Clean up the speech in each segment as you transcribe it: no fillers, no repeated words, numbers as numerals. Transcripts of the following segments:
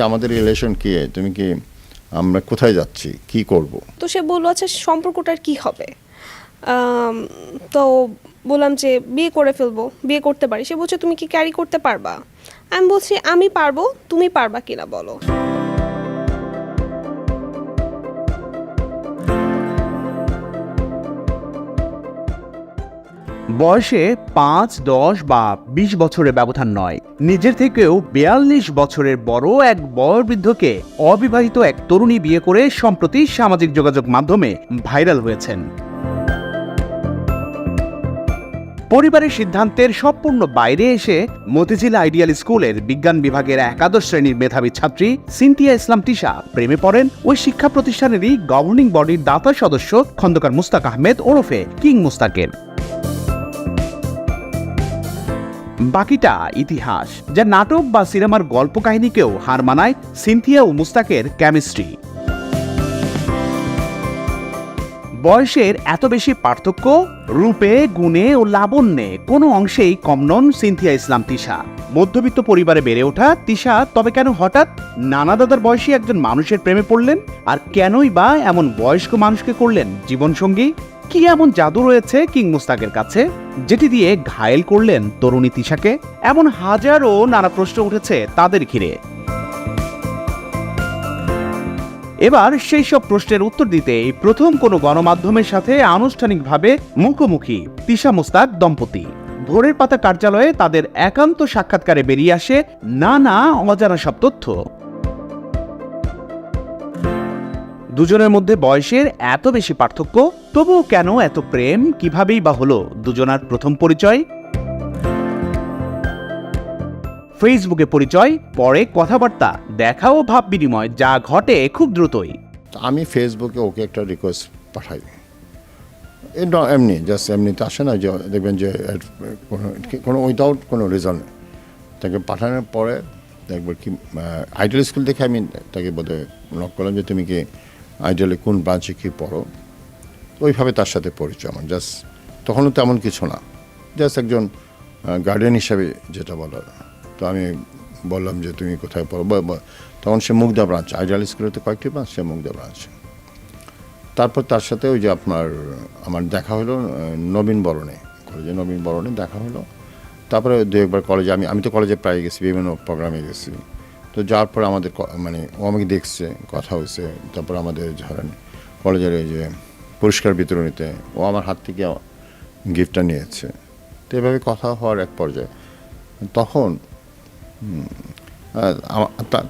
আমাদের রিলেশন কি, তুমি কি, আমরা কোথায় যাচ্ছি, কি করব? তো সে বললো আচ্ছা সম্পর্কটার কি হবে। তো বললাম যে বিয়ে করে ফেলবো, বিয়ে করতে পারি। সে বলছে তুমি কি ক্যারি করতে পারবা। আমি বলছি আমি পারবো, তুমি পারবা কিনা বলো। বয়সে ৫, ১০ বা ২০ বছরের ব্যবধান নয়, নিজের থেকেও ৪২ বছরের বড় এক বয়োবৃদ্ধকে অবিবাহিত এক তরুণী বিয়ে করে সম্প্রতি সামাজিক যোগাযোগ মাধ্যমে ভাইরাল হয়েছেন। পরিবারের সিদ্ধান্তের সম্পূর্ণ বাইরে এসে মতিঝিল আইডিয়াল স্কুলের বিজ্ঞান বিভাগের একাদশ শ্রেণীর মেধাবী ছাত্রী সিনথিয়া ইসলাম তিশা প্রেমে পড়েন ওই শিক্ষা প্রতিষ্ঠানেরই গভর্নিং বডির দাতা সদস্য খন্দকার মুস্তাক আহমেদ ওরফে কিং মুস্তাকের। বাকিটা ইতিহাস, যা নাটক বা সিনেমার গল্প কাহিনীকেও হার মানায় সিনথিয়া ও মুস্তাকের কেমিস্ট্রি। বয়সের এত বেশি পার্থক্য, রূপে, গুণে ও লাবণ্যে কোনো অংশেই কম নন সিনথিয়া ইসলাম তিশা। মধ্যবিত্ত পরিবারে বেড়ে ওঠা তিশা তবে কেন হঠাৎ নানা দাদার বয়সী একজন মানুষের প্রেমে পড়লেন, আর কেনই বা এমন বয়স্ক মানুষকে করলেন জীবনসঙ্গী? কি এমন জাদু রয়েছে কিং মুস্তাকের কাছে যেটি দিয়ে ঘায়েল করলেন তরুণী তিশাকে? এমন হাজারো নানা প্রশ্ন উঠেছে তাদের ঘিরে। এবার সেই সব প্রশ্নের উত্তর দিতে প্রথম কোনো গণমাধ্যমের সাথে আনুষ্ঠানিকভাবে মুখোমুখি তিশা মুস্তাক দম্পতি। ভোরের পাতা কার্যালয়ে তাদের একান্ত সাক্ষাৎকারে বেরিয়ে আসে নানা অজানা সব তথ্য। দুজনের মধ্যে বয়সের এত বেশি পার্থক্য, তবুও কেন এত প্রেম? কিভাবেই বা হলো দুজনার প্রথম পরিচয়? ফেসবুকে পরিচয়, পরে কথাবার্তা, দেখা ও ভাব বিনিময়, যা ঘটে খুব দ্রুতই। আমি ফেসবুকে ওকে একটা রিকোয়েস্ট পাঠাই, এমনি জাস্ট এমনিতে আসে না, যে দেখবেন যে কোনো উইদাউট কোনো রিজন তাকে পাঠানোর পরে একবার কি আইডিয়াল স্কুল দেখে আমি তাকে বোধহয় নক করলাম যে তুমি কি আইডিয়ালে কোন ব্রাঞ্চে কি পড়ো। ওইভাবে তার সাথে পরিচয় আমার। জাস্ট তখনও তেমন কিছু না, জাস্ট একজন গার্ডিয়ান হিসাবে যেটা বলার। তো আমি বললাম যে তুমি কোথায় পড়ো, তখন সে মুগদা ব্রাঞ্চ, আইডিয়াল স্কুলে তো কয়েকটি ব্রাঞ্চ, সে মুগদা ব্রাঞ্চ। তারপর তার সাথে ওই যে আমার দেখা হলো নবীন বরণে, কলেজে নবীন বরণে দেখা হলো। তারপরে দু একবার কলেজে আমি তো কলেজে প্রায় গেছি, বিভিন্ন প্রোগ্রামে গেছি। তো যাওয়ার পর আমাদের মানে ও আমাকে দেখছে, কথা হয়েছে। তারপর আমাদের ধরেন কলেজের এই যে পুরস্কার বিতরণীতে ও আমার হাত থেকে গিফটটা নিয়েছে। তো এভাবে কথা হওয়ার এক পর্যায়ে তখন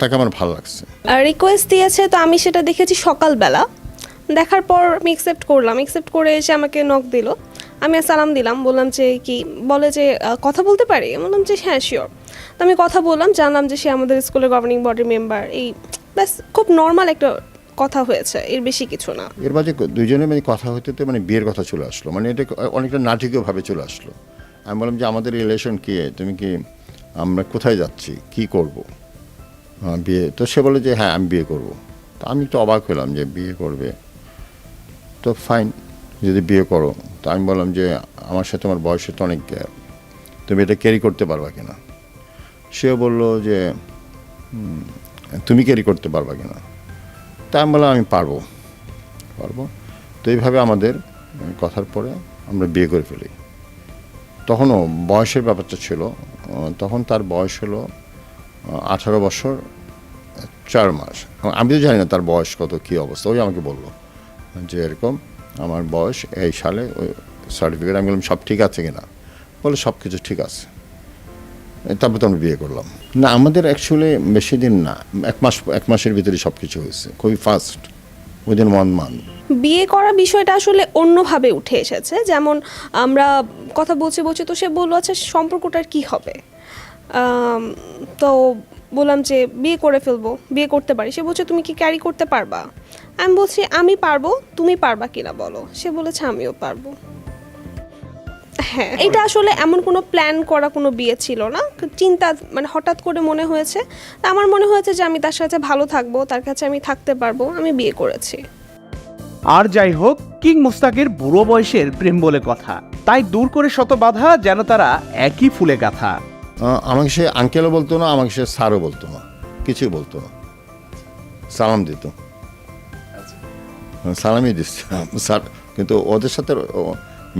তাকে আমার ভালো লাগছে। রিকোয়েস্ট দিয়েছে, তো আমি সেটা দেখেছি সকালবেলা। দেখার পর আমি অ্যাকসেপ্ট করলাম। অ্যাকসেপ্ট করে এসে আমাকে নক দিল। আমি সালাম দিলাম, বললাম যে কি, বলে যে কথা বলতে পারি। বললাম যে হ্যাঁ শিওর। তো আমি কথা বললাম, জানলাম যে সে আমাদের স্কুলের গভর্নিং বডির মেম্বার। এই ব্যাস, খুব নর্মাল একটা কথা হয়েছে, এর বেশি কিছু না। এর মাঝে দুজনে মানে কথা হতে মানে বিয়ের কথা চলে আসলো, মানে এটা অনেকটা নাটকীয়ভাবে চলে আসলো। আমি বললাম যে আমাদের রিলেশন কি, তুমি কি, আমরা কোথায় যাচ্ছি, কি করব, বিয়ে। তো সে বলে যে হ্যাঁ আমি বিয়ে করব। তো আমি তো অবাক হলাম যে বিয়ে করবে, তো ফাইন যদি বিয়ে করো। তো আমি বললাম যে আমার সাথে আমার বয়সে তো অনেক গ্যাপ, তুমি এটা ক্যারি করতে পারবা কিনা। সেও বললো যে তুমি ক্যারি করতে পারবা কিনা। তা আমি বললাম আমি পারবো। তো এইভাবে আমাদের কথার পরে আমরা বিয়ে করে ফেলি। তখনও বয়সের ব্যাপারটা ছিল, তখন তার বয়স হলো 18 বছর 4 মাস। আমি তো জানি না তার বয়স কত, কী অবস্থা। ওই আমাকে বললো যে এরকম আমার বয়স এই সালে, ওই সার্টিফিকেট। আমি বললাম সব ঠিক আছে কিনা, বলে সব কিছু ঠিক আছে। তারপর তো আমরা বিয়ে করলাম। না আমাদের অ্যাকচুয়ালি বেশি দিন না, এক মাসের ভিতরে সব কিছু হয়েছে, খুবই ফাস্ট, উইদিন 1 মান্থ। বিয়ে করা বিষয়টা আসলে অন্যভাবে উঠে এসেছে। যেমন আমরা কথা বলছি তো সে বললো আচ্ছা সম্পর্কটার কি হবে। তো বললাম যে বিয়ে করে ফেলবো, বিয়ে করতে পারি। সে বলছে তুমি কি ক্যারি করতে পারবা। আমি বলছি আমি পারবো, তুমি পারবা কিনা বলো। সে বলেছে আমিও পারবো। হ্যাঁ, এটা আসলে এমন কোনো প্ল্যান করা কোনো বিয়ে ছিল না, চিন্তা মানে হঠাৎ করে মনে হয়েছে। আমার মনে হয়েছে যে আমি তার সাথে ভালো থাকবো, তার কাছে আমি থাকতে পারবো, আমি বিয়ে করেছি। আর যাই হোক, কিং মুস্তাকের বুড়ো বয়সের প্রেম বলে কথা, তাই দূর করে শত বাধা, যেন তারা একই ফুলে গাথা। আমাকে সে আঙ্কেলও বলতো না, আমাকে সে স্যারও বলতো না, কিছুই বলতো না, সালাম দিত, সালামই দিচ্ছে স্যার। কিন্তু ওদের সাথে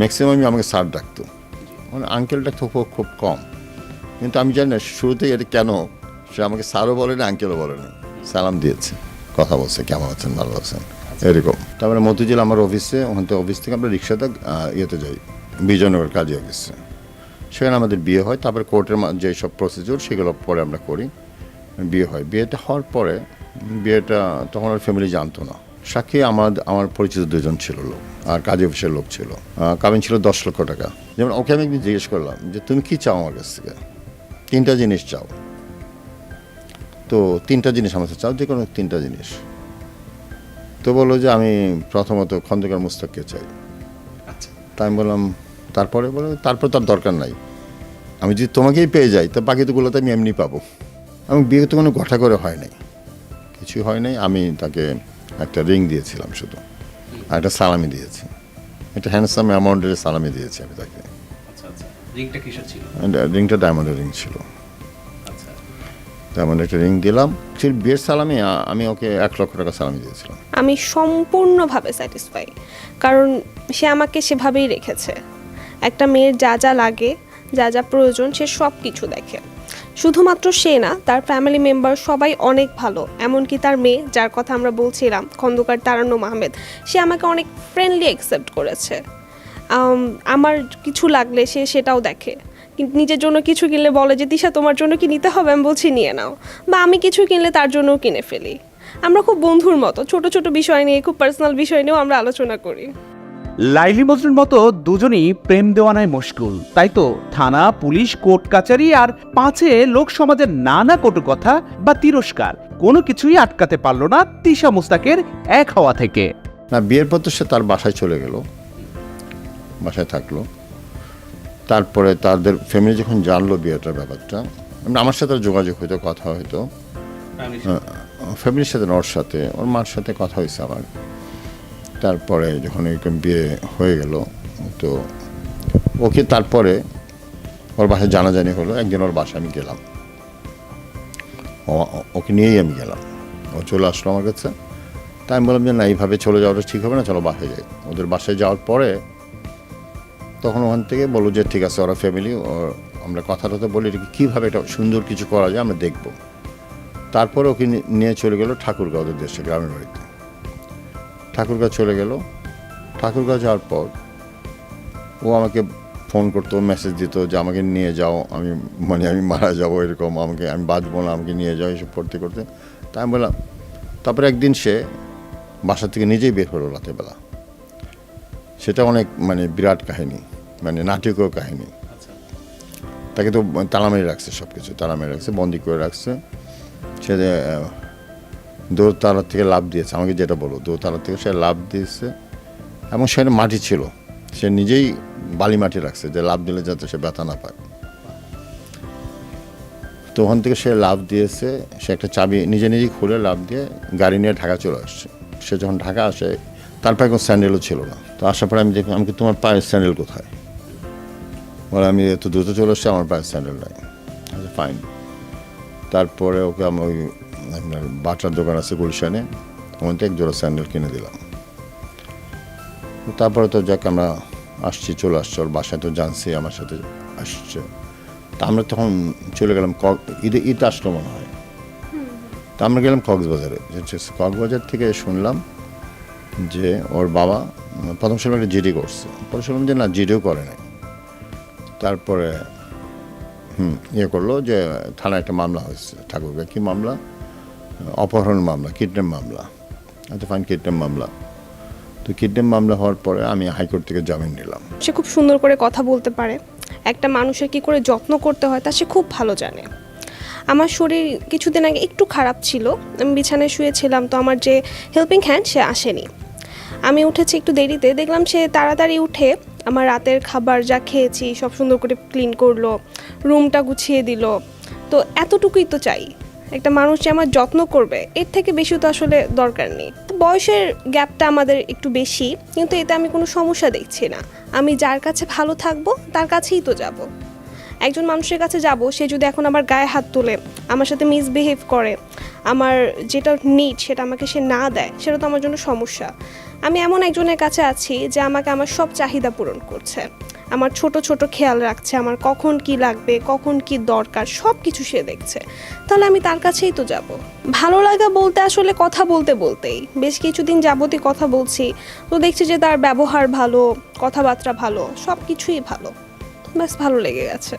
ম্যাক্সিমামই আমাকে স্যার ডাকতো, মানে আঙ্কেল ডাকতো খুব কম। কিন্তু আমি জানি না শুরুতেই এটা কেন সে আমাকে স্যারও বলেনি আঙ্কেলও বলেনি, সালাম দিয়েছে, কথা বলছে, কেমন আছেন, ভালো আছেন, এরকম। তারপরে মতিঝিল আমার অফিসে, ওখান থেকে অফিস থেকে আমরা রিক্সাতে ইয়েতে যাই বিজয়নগর কাজী অফিসে। সেখানে আমাদের বিয়ে হয়। তারপরে কোর্টের যেসব প্রসিডিউর সেগুলো পরে আমরা করি, বিয়ে হয়। বিয়েটা হওয়ার পরে বিয়েটা তখন আর ফ্যামিলি জানতো না। সাক্ষী আমার পরিচিত দুজন ছিল লোক, আর কাজী অফিসের লোক ছিল। কাবিন ছিল 10 লক্ষ টাকা। যেমন ওকে আমি একদিন জিজ্ঞেস করলাম যে তুমি কি চাও আমার কাছ থেকে? 3টা জিনিস চাও। তো 3টা জিনিস আমার কাছে চাও, যে কোনো 3টা জিনিস। তো বললো যে আমি প্রথমত খন্দকার মুস্তাককে চাই। তাই আমি বললাম তারপরে? বলে তারপর তার দরকার নাই, আমি যদি তোমাকেই পেয়ে যাই তো বাকিগুলো তো আমি এমনি পাবো। এবং বিয়ে তো কোনো ঘটা করে হয় নাই, কিছু হয় নাই। আমি তাকে একটা রিং দিয়েছিলাম শুধু, আর একটা সালামি দিয়েছি, একটা হ্যান্ডসাম অ্যামাউন্টের সালামি দিয়েছি আমি তাকে। রিংটা কিসের ছিল? রিংটা ডায়মন্ডের রিং ছিল। ডায়মন্ডের একটা রিং দিলাম। সেই বিয়ের সালামি আমি ওকে 1 লক্ষ টাকা সালামি দিয়েছিলাম। আমি সম্পূর্ণভাবে স্যাটিসফাই, কারণ সে আমাকে সেভাবেই রেখেছে। একটা মেয়ের যা যা লাগে, যা যা প্রয়োজন, সে সব কিছু দেখে। শুধুমাত্র সে না, তার ফ্যামিলি মেম্বার সবাই অনেক ভালো। এমনকি তার মেয়ে, যার কথা আমরা বলছিলাম, খন্দকার তারান্নুম আহমেদ, সে আমাকে অনেক ফ্রেন্ডলি অ্যাকসেপ্ট করেছে। আমার কিছু লাগলে সে সেটাও দেখে। কিন্তু নিজের জন্য কিছু কিনলে বলে যে তিশা তোমার জন্য কি নিতে হবে? আমি বলছি নিয়ে নাও। বা আমি কিছু কিনলে তার জন্যও কিনে ফেলি। আমরা খুব বন্ধুর মতো, ছোট ছোট বিষয় নিয়ে, খুব পার্সোনাল বিষয় নিয়েও আমরা আলোচনা করি। লাইলি মজনুর মতো দুজনেই প্রেম দেওয়ানায় মশগুল। তাই তো থানা, পুলিশ, কোর্ট কাচারি আর পাঁচে লোক সমাজের নানা কটু কথা বা তিরস্কার কোনো কিছুই আটকাতে পারল না তিশা মুস্তাকের এক হওয়া থেকে। না, বিয়ের পর তো সে তার বাসায় চলে গেল, বাসায় থাকলো। তারপরে তাদের ফ্যামিলি যখন জানলো বিয়েটার ব্যাপারটা, আমার সাথে যোগাযোগ হইতো, কথা হইতো ফ্যামিলির সাথে, ওর সাথে, ওর মার সাথে কথা হয়েছে আমার। তারপরে যখন এরকম বিয়ে হয়ে গেল, তো ওকে তারপরে ওর বাসায় জানাজানি হলো। একদিন ওর বাসায় আমি গেলাম, ওকে নিয়েই আমি গেলাম। ও চলে আসলো আমার কাছে। তাই আমি বললাম যে না, এইভাবে চলে যাওয়াটা ঠিক হবে না, চলো বাসায় যাই। ওদের বাসায় যাওয়ার পরে তখন ওখান থেকে বললো যে ঠিক আছে, ওরা ফ্যামিলি, আমরা কথাটা তো বলি কীভাবে এটা সুন্দর কিছু করা যায় আমরা দেখব। তারপরে ওকে নিয়ে চলে গেল ঠাকুরগাঁও, ওদের দেশে, গ্রামের বাড়িতে। ঠাকুরগাঁও চলে গেল। ঠাকুরগাঁও যাওয়ার পর ও আমাকে ফোন করতো, মেসেজ দিত যে আমাকে নিয়ে যাও, আমি মারা যাবো, এরকম, আমি বাঁচবো না, আমাকে নিয়ে যাও, এসব করতে করতে। তাই আমি বললাম। তারপরে একদিন সে বাসা থেকে নিজেই বের হলো রাতের বেলা। সেটা অনেক বিরাট কাহিনী, নাটকীয় কাহিনী। তাকে তো তালা মেরে রাখছে, সব কিছু তালা মেরে রাখছে, বন্দি করে রাখছে। সে দোতলা থেকে লাফ দিয়েছে, আমাকে যেটা বলো, দোতলা থেকে সে লাফ দিয়েছে। এবং সেটা মাটি ছিল, সে নিজেই বালি মাটি রাখছে যে লাফ দিলে যাতে সে ব্যথা না পায়। তো ওখান থেকে সে লাফ দিয়েছে, সে একটা চাবি নিজেই খুলে লাফ দিয়ে গাড়ি নিয়ে ঢাকা চলে আসছে। সে যখন ঢাকা আসে, তার পায়ে কোনো স্যান্ডেলও ছিল না। তো আসার পরে আমি দেখি, আমাকে তোমার পায়ের স্যান্ডেল কোথায়? বলে আমি এত দ্রুত চলে আসছি, আমার পায়ের স্যান্ডেল নাই। আচ্ছা ফাইন। তারপরে ওকে আমি ওই আপনার বাটার দোকান আছে গুলশানে, ওখান থেকে 1 জোড়া স্যান্ডেল কিনে দিলাম। তারপরে তো যাক আমরা আসছি, চলে আসছে ওর বাসায়, তো জানছি আমার সাথে আসছে। তা আমরা তখন চলে গেলাম ঈদ আসলো মনে হয়। তা আমরা গেলাম কক্সবাজারে। কক্সবাজার থেকে শুনলাম যে ওর বাবা প্রথম সময় একটা জিডি করছে, পরে শুনলাম যে না, জিডিও করে নাই। তারপরে করলো যে থানায় একটা মামলা হয়েছে ঠাকুরগাঁও। কী মামলা? অপহরণ মামলা, কিডন্যাপ মামলা। আচ্ছা ফাইন, কিডন্যাপ মামলা। তো কিডন্যাপ মামলা হওয়ার পরে আমি হাইকোর্ট থেকে জামিন নিলাম। সে খুব সুন্দর করে কথা বলতে পারে। একটা মানুষের কি করে যত্ন করতে হয় তা সে খুব ভালো জানে। আমার শরীর কিছুদিন আগে একটু খারাপ ছিল, আমি বিছানায় শুয়েছিলাম, তো আমার যে হেল্পিং হ্যান্ড সে আসেনি। আমি উঠেছি একটু দেরিতে, দেখলাম সে তাড়াতাড়ি উঠে আমার রাতের খাবার যা খেয়েছি সব সুন্দর করে ক্লিন করলো, রুমটা গুছিয়ে দিল। তো এতটুকুই তো চাই, একটা মানুষ যে আমার যত্ন করবে, এর থেকে বেশি তো আসলে দরকার নেই। তো বয়সের গ্যাপটা আমাদের একটু বেশি, কিন্তু এতে আমি কোনো সমস্যা দেখছি না। আমি যার কাছে ভালো থাকবো তার কাছেই তো যাব। একজন মানুষের কাছে যাব, সে যদি এখন আমার গায়ে হাত তোলে, আমার সাথে মিসবিহেভ করে, আমার যেটা নিড সেটা আমাকে সে না দেয়, সেটা তো আমার জন্য সমস্যা। আমি এমন একজনের কাছে আছি যে আমাকে আমার সব চাহিদা পূরণ করছে, আমার ছোট ছোট খেয়াল রাখছে, আমার কখন কি লাগবে, কখন কি দরকার সব কিছু সে দেখছে, তাহলে আমি তার কাছেই তো যাব। ভালো লাগা বলতে আসলে কথা বলতে বলতেই বেশ কিছুদিন যাবতই কথা বলছি, তো দেখছি যে তার ব্যবহার ভালো, কথাবার্তা ভালো, সব কিছুই ভালো, ব্যাস ভালো লেগে গেছে।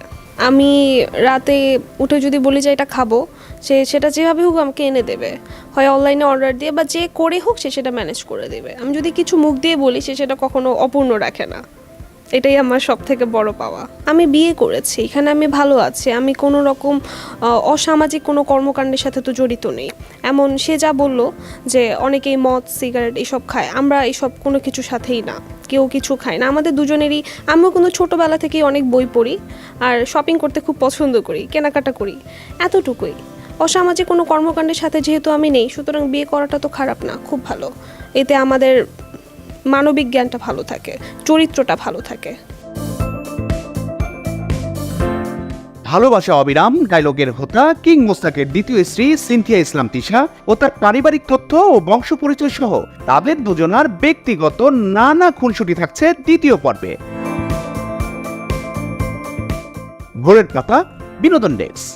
আমি রাতে উঠে যদি বলি যে এটা খাবো, সে সেটা যেভাবে হোক আমাকে এনে দেবে, হয় অনলাইনে অর্ডার দিয়ে বা যে করে হোক সে সেটা ম্যানেজ করে দেবে। আমি যদি কিছু মুখ দিয়ে বলি, সে সেটা কখনো অপূর্ণ রাখে না। এটাই আমার সব থেকে বড় পাওয়া। আমি বিয়ে করেছি, এখানে আমি ভালো আছি, আমি কোনো রকম অসামাজিক কোনো কর্মকাণ্ডের সাথে তো জড়িত নেই। এমন সে যা বললো যে অনেকেই মদ সিগারেট এসব খায়, আমরা এসব কোনো কিছুর সাথেই না, কেউ কিছু খায় না। আমাদের দুজনেরই, আমিও কোনো ছোটোবেলা থেকেই অনেক বই পড়ি আর শপিং করতে খুব পছন্দ করি, কেনাকাটা করি, এতটুকুই। অসামাজিক কোনো কর্মকাণ্ডের সাথে যেহেতু আমি নেই, সুতরাং বিয়ে করাটা তো খারাপ না, খুব ভালো। এতে আমাদের মানবিক জ্ঞানটা ভালো থাকে, চরিত্রটা ভালো থাকে। ভালোবাসা অবিরাম ডায়লগের হোতা কিং মোস্তাকের দ্বিতীয় স্ত্রী সিনথিয়া ইসলাম তিশা ও তার পারিবারিক তথ্য ও বংশ পরিচয় সহ তাদের দুজনার ব্যক্তিগত নানা খুনসুটি থাকছে দ্বিতীয় পর্বে। ভোরের পাতা, বিনোদন ডেস্ক।